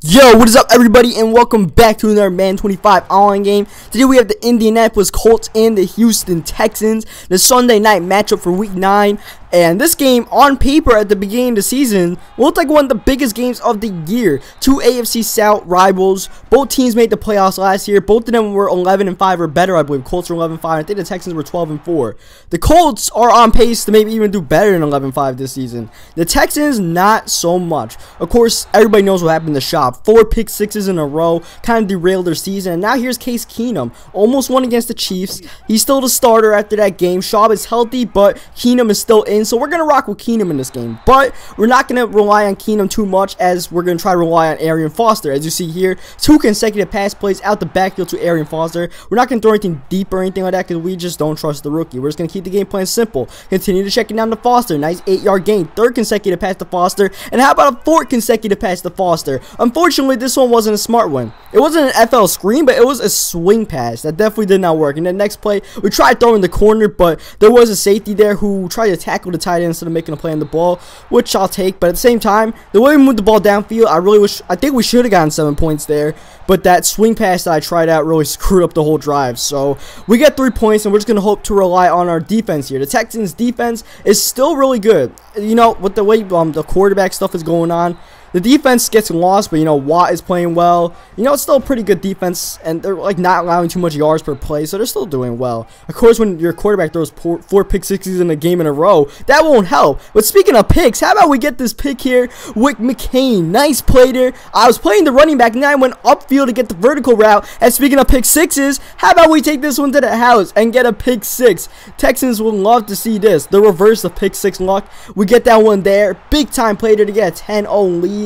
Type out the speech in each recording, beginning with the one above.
Yo, what is up everybody, and welcome back to another Madden 25 online game. Today we have the Indianapolis Colts and the Houston Texans, the Sunday night matchup for week 9. And this game, on paper at the beginning of the season, looked like one of the biggest games of the year. Two AFC South rivals. Both teams made the playoffs last year. Both of them were 11-5 or better, I believe. Colts were 11-5. I think the Texans were 12-4. The Colts are on pace to maybe even do better than 11-5 this season. The Texans, not so much. Of course, everybody knows what happened to Shop. 4 pick sixes in a row, kind of derailed their season. And now here's Case Keenum. Almost won against the Chiefs. He's still the starter after that game. Shaw is healthy, but Keenum is still in. So we're going to rock with Keenum in this game. But we're not going to rely on Keenum too much, as we're going to try to rely on Adrian Foster. As you see here, 2 consecutive pass plays out the backfield to Adrian Foster. We're not going to throw anything deep or anything like that, because we just don't trust the rookie. We're just going to keep the game plan simple. Continue to check it down to Foster. Nice 8-yard gain. 3rd consecutive pass to Foster. And how about a 4th consecutive pass to Foster? Unfortunately, this one wasn't a smart one. It wasn't an FL screen, but it was a swing pass. That definitely did not work. And then next play, we tried throwing the corner, but there was a safety there who tried to tackle the tight end instead of making a play on the ball, which I'll take. But at the same time, the way we moved the ball downfield, I think we should have gotten 7 points there. But that swing pass that I tried out really screwed up the whole drive. So we get 3 points, and we're just going to hope to rely on our defense here. The Texans' defense is still really good. You know, with the way the quarterback stuff is going on, the defense gets lost, but, you know, Watt is playing well. You know, it's still a pretty good defense, and they're, like, not allowing too much yards per play, so they're still doing well. Of course, when your quarterback throws 4 pick sixes in a game in a row, that won't help. But speaking of picks, how about we get this pick here with McCain? Nice play there. I was playing the running back, and then I went upfield to get the vertical route. And speaking of pick sixes, how about we take this one to the house and get a pick 6? Texans will love to see this. The reverse of pick 6 luck. We get that one there. Big time play there to get a 10-0 lead.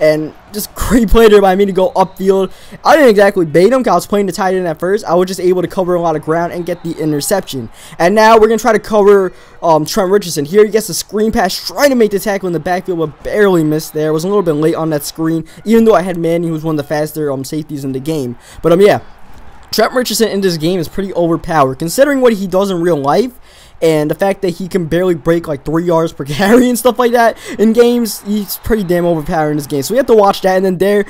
And just great play there by me to go upfield. I didn't exactly bait him because I was playing the tight end at first. I was just able to cover a lot of ground and get the interception. And now we're going to try to cover Trent Richardson. Here he gets a screen pass, trying to make the tackle in the backfield, but barely missed there. Was a little bit late on that screen, even though I had Manning, who was one of the faster safeties in the game. But yeah, Trent Richardson in this game is pretty overpowered, considering what he does in real life. And the fact that he can barely break like 3 yards per carry and stuff like that in games, he's pretty damn overpowered in this game. So we have to watch that. And then there,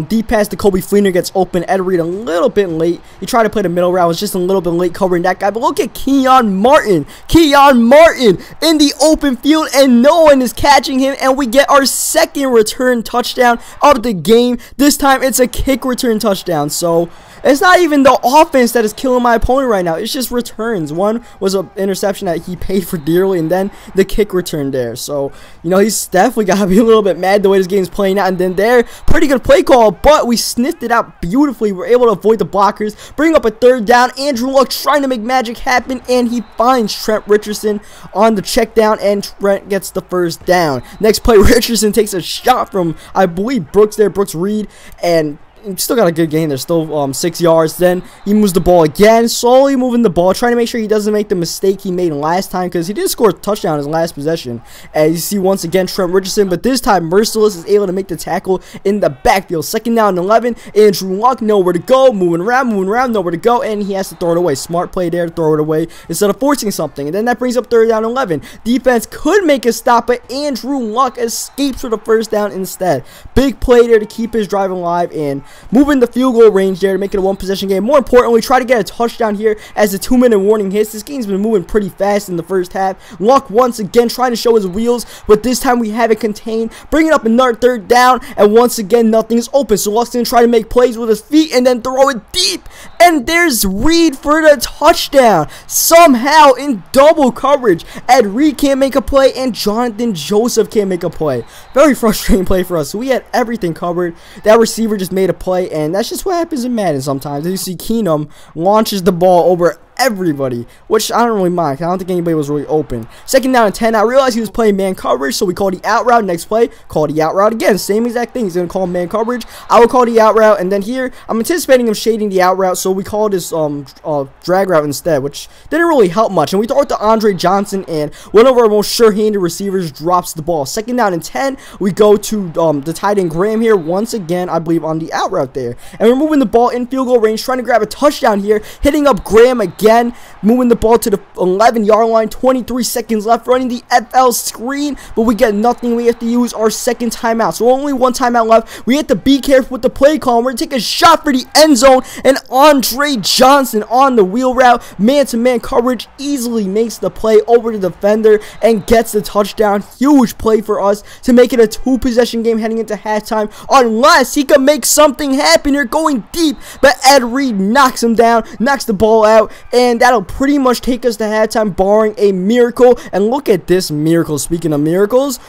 deep pass to Kobe Fleener gets open. Ed Reed a little bit late. He tried to play the middle route, was just a little bit late covering that guy. But look at Keon Martin in the open field, and no one is catching him. And we get our 2nd return touchdown of the game. This time it's a kick return touchdown. So it's not even the offense that is killing my opponent right now. It's just returns. One was an interception that he paid for dearly, and then the kick return there. So, you know, he's definitely got to be a little bit mad the way this game's playing out. And then there, pretty good play call, but we sniffed it out beautifully. We're able to avoid the blockers, bring up a 3rd down. Andrew Luck trying to make magic happen, and he finds Trent Richardson on the check down, and Trent gets the 1st down. Next play, Richardson takes a shot from, I believe, Brooks Reed, and still got a good gain. There's still 6 yards. Then he moves the ball again, slowly moving the ball, trying to make sure he doesn't make the mistake he made last time, because he did score a touchdown in his last possession. And you see once again Trent Richardson, but this time Merciless is able to make the tackle in the backfield. 2nd down and 11. Andrew Luck, nowhere to go, moving around, nowhere to go, and he has to throw it away. Smart play there to throw it away instead of forcing something. And then that brings up 3rd down and 11. Defense could make a stop, but Andrew Luck escapes for the 1st down instead. Big play there to keep his drive alive, and moving the field goal range there to make it a 1-possession game. More importantly, try to get a touchdown here as the 2-minute warning hits. This game's been moving pretty fast in the 1st half. Luck once again trying to show his wheels, but this time we have it contained. Bringing up another 3rd down, and once again nothing's open. So Luck's going to try to make plays with his feet and then throw it deep. And there's Reed for the touchdown. Somehow in double coverage, Ed Reed can't make a play, and Jonathan Joseph can't make a play. Very frustrating play for us. So we had everything covered. That receiver just made a play, and that's just what happens in Madden sometimes. You see Keenum launches the ball over everybody, which I don't really mind. I don't think anybody was really open. 2nd down and 10. I realized he was playing man coverage, so we called the out route. Next play, call the out route again. Same exact thing. He's going to call man coverage. I will call the out route, and then here, I'm anticipating him shading the out route, so we called his drag route instead, which didn't really help much. And we throw it to Andre Johnson, and one of our most sure-handed receivers drops the ball. 2nd down and 10. We go to the tight end Graham here once again, I believe, on the out route there. And we're moving the ball in field goal range, trying to grab a touchdown here, hitting up Graham again. again, moving the ball to the 11-yard line, 23 seconds left, running the FL screen, but we get nothing. We have to use our second timeout, so only one timeout left. We have to be careful with the play call. We're going to take a shot for the end zone, and Andre Johnson on the wheel route, man-to-man coverage, easily makes the play over the defender and gets the touchdown. Huge play for us to make it a 2-possession game heading into halftime, unless he can make something happen here going deep, but Ed Reed knocks him down, knocks the ball out, and that'll pretty much take us to halftime barring a miracle. And look at this miracle. Speaking of miracles,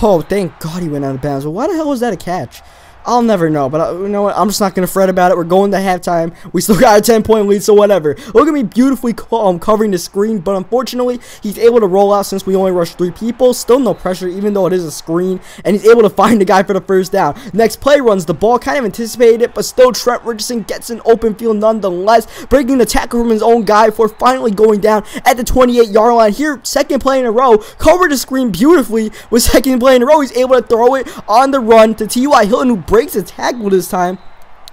oh, thank God he went out of bounds. But why the hell was that a catch? I'll never know, but you know what? I'm just not going to fret about it. We're going to halftime. We still got a 10-point lead, so whatever. Look at me beautifully covering the screen, but unfortunately, he's able to roll out since we only rushed 3 people. Still no pressure, even though it is a screen, and he's able to find the guy for the first down. Next play runs the ball, kind of anticipated it, but still Trent Richardson gets an open field nonetheless, breaking the tackle from his own guy before finally going down at the 28-yard line. Here, second play in a row, covered the screen beautifully with second play in a row. He's able to throw it on the run to T.Y. Hilton, who breaks the tackle this time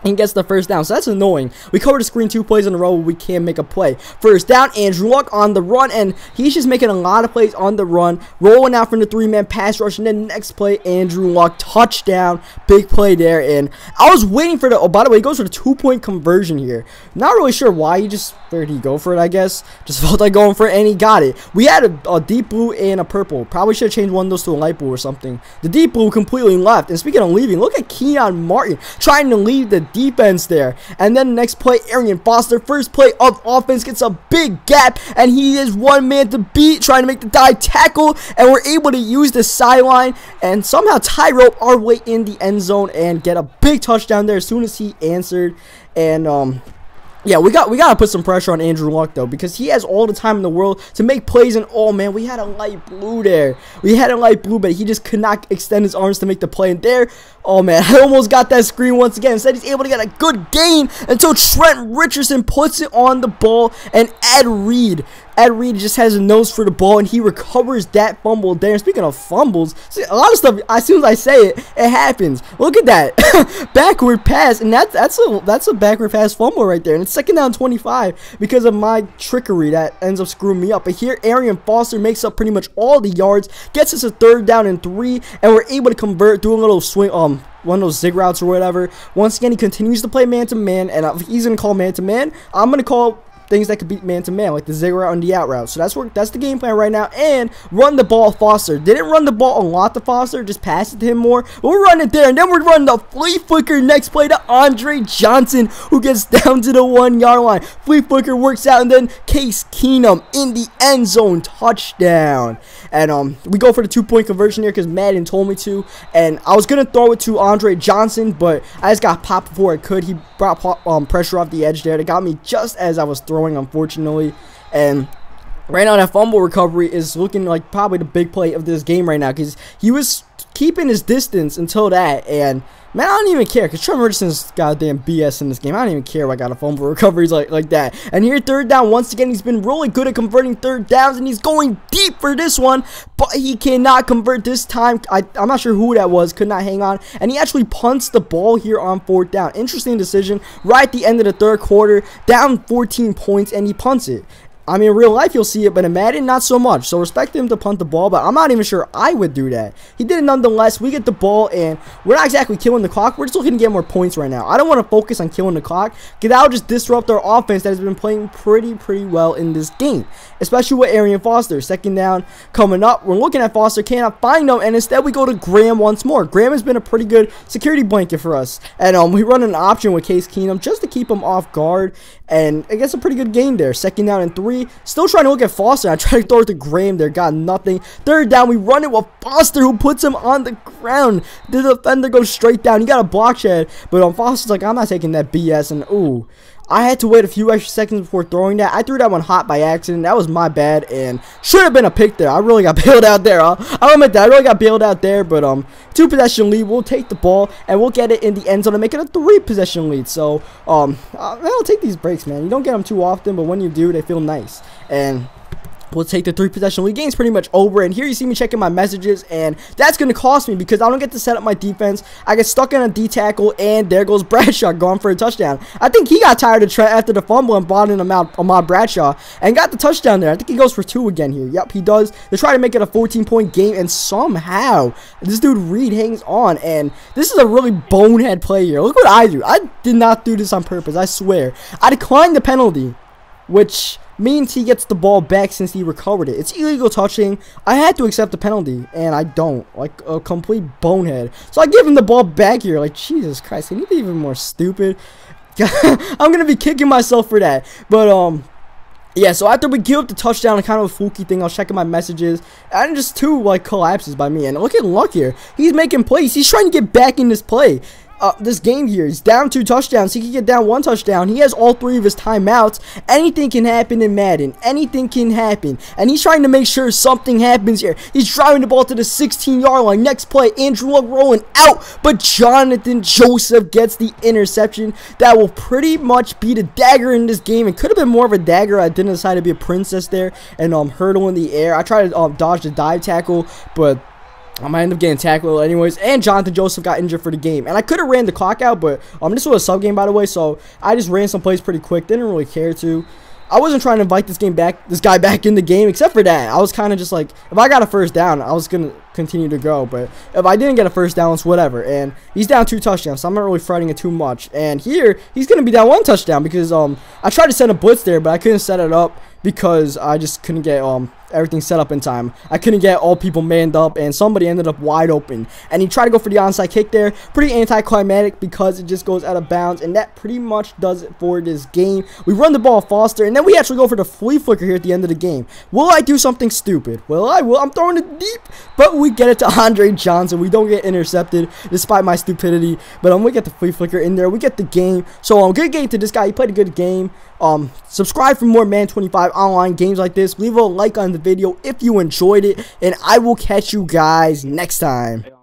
and gets the first down. So that's annoying. We covered the screen 2 plays in a row. We can't make a play. First down, Andrew Luck on the run, and he's just making a lot of plays on the run, rolling out from the 3-man pass rush, and then next play, Andrew Luck, touchdown, big play there. And I was waiting for the, oh, by the way, he goes for the 2-point conversion here. Not really sure why. He just, where did he go for it, I guess? Just felt like going for it, and he got it. We had a deep blue and a purple. Probably should have changed one of those to a light blue or something. The deep blue completely left. And speaking of leaving, look at Keon Martin trying to leave the defense there. And then the next play, Arian Foster, first play of offense, gets a big gap, and he is one man to beat, trying to make the dive tackle, and we're able to use the sideline and somehow tie rope our way in the end zone and get a big touchdown there as soon as he answered. And yeah, we gotta put some pressure on Andrew Luck though, because he has all the time in the world to make plays. And oh man, we had a light blue there. We had a light blue, but he just could not extend his arms to make the play. And there, oh man, I almost got that screen once again. Instead, he's able to get a good gain until Trent Richardson puts it on the ball, and Ed Reed just has a nose for the ball, and he recovers that fumble there. And speaking of fumbles, see, a lot of stuff, as soon as I say it, it happens. Look at that. Backward pass, and that's a backward pass fumble right there. And it's second down 25 because of my trickery that ends up screwing me up. But here, Arian Foster makes up pretty much all the yards, gets us a 3rd down and 3, and we're able to convert, do a little swing, one of those zig routes or whatever. Once again, he continues to play man-to-man, and if he's going to call man-to-man, I'm going to call things that could beat man-to-man, like the zig route and the out route. So that's the game plan right now. And run the ball, Foster. Didn't run the ball a lot to Foster, just pass it to him more. But we're running it there, and then we're running the flea flicker next play to Andre Johnson, who gets down to the 1-yard line. Flea flicker works out, and then Case Keenum in the end zone, touchdown. And we go for the 2-point conversion here because Madden told me to. And I was gonna throw it to Andre Johnson, but I just got popped before I could. He brought pressure off the edge there. It got me just as I was throwing, unfortunately. And right now, that fumble recovery is looking like probably the big play of this game right now, because he was keeping his distance until that. And man, I don't even care, because Trent Richardson's goddamn BS in this game. I don't even care if I got a fumble recoveries like that. And here, 3rd down, once again, he's been really good at converting 3rd downs, and he's going deep for this one, but he cannot convert this time. I'm not sure who that was, could not hang on, and he actually punts the ball here on 4th down. Interesting decision right at the end of the 3rd quarter, down 14 points, and he punts it. I mean, in real life, you'll see it, but in Madden, not so much. So respect him to punt the ball, but I'm not even sure I would do that. He did it nonetheless. We get the ball, and we're not exactly killing the clock. We're just looking to get more points right now. I don't want to focus on killing the clock, because that'll just disrupt our offense that has been playing pretty well in this game, especially with Arian Foster. 2nd down coming up. We're looking at Foster, cannot find him, and instead we go to Graham once more. Graham has been a pretty good security blanket for us, and we run an option with Case Keenum just to keep him off guard, and I guess a pretty good gain there. 2nd down and 3. Still trying to look at Foster. I tried to throw it to Graham there. Got nothing. 3rd down. We run it with Foster, who puts him on the ground. The defender goes straight down. He got a block shed. But Foster's like, I'm not taking that BS. And, ooh, I had to wait a few extra seconds before throwing that. I threw that one hot by accident. That was my bad, and should have been a pick there. I really got bailed out there. I'll admit that. I really got bailed out there, but 2-possession lead. We'll take the ball, and we'll get it in the end zone and make it a 3-possession lead. So, I'll take these breaks, man. You don't get them too often, but when you do, they feel nice. And we'll take the 3 possession lead. Game's pretty much over, and here you see me checking my messages, and that's going to cost me because I don't get to set up my defense. I get stuck in a D tackle, and there goes Bradshaw going for a touchdown. I think he got tired of Trent after the fumble and brought in Ahmad Bradshaw and got the touchdown there. I think he goes for 2 again here. Yep, he does. They try to make it a 14-point game, and somehow this dude Reed hangs on, and this is a really bonehead play here. Look what I do. I did not do this on purpose, I swear. I declined the penalty, which means he gets the ball back since he recovered it. It's illegal touching. I had to accept the penalty, and I don't. Like a complete bonehead. So I give him the ball back here. Like, Jesus Christ, can you be even more stupid? I'm gonna be kicking myself for that. But yeah, so after we give up the touchdown, kind of a fluky thing, I was checking my messages, and just 2 like collapses by me. And look at Luck here. He's making plays. He's trying to get back in this play. This game here, he's down 2 touchdowns. He can get down 1 touchdown. He has all 3 of his timeouts. Anything can happen in Madden. Anything can happen. And he's trying to make sure something happens here. He's driving the ball to the 16-yard line. Next play, Andrew Luck rolling out. But Jonathan Joseph gets the interception. That will pretty much be the dagger in this game. It could have been more of a dagger. I didn't decide to be a princess there and hurdle in the air. I tried to dodge the dive tackle, but I might end up getting tackled anyways, and Jonathan Joseph got injured for the game. And I could have ran the clock out, but this was a sub game, by the way, so I just ran some plays pretty quick. Didn't really care to. I wasn't trying to invite this guy back in the game, except for that. I was kind of just like, if I got a first down, I was gonna continue to go. But if I didn't get a first down, it's whatever. And he's down 2 touchdowns, so I'm not really fretting it too much. And here, he's gonna be down 1 touchdown because I tried to send a blitz there, but I couldn't set it up because I just couldn't get everything set up in time. I couldn't get all people manned up, and somebody ended up wide open. And he tried to go for the onside kick there. Pretty anticlimactic because it just goes out of bounds, and that pretty much does it for this game. We run the ball Foster, and then we actually go for the flea flicker here at the end of the game. Will I do something stupid? Well, I will. I'm throwing it deep, but we get it to Andre Johnson. We don't get intercepted despite my stupidity, but we get the flea flicker in there. We get the game. So good game to this guy. He played a good game. Subscribe for more Madden 25 online games like this. Leave a like on the video if you enjoyed it, and I will catch you guys next time.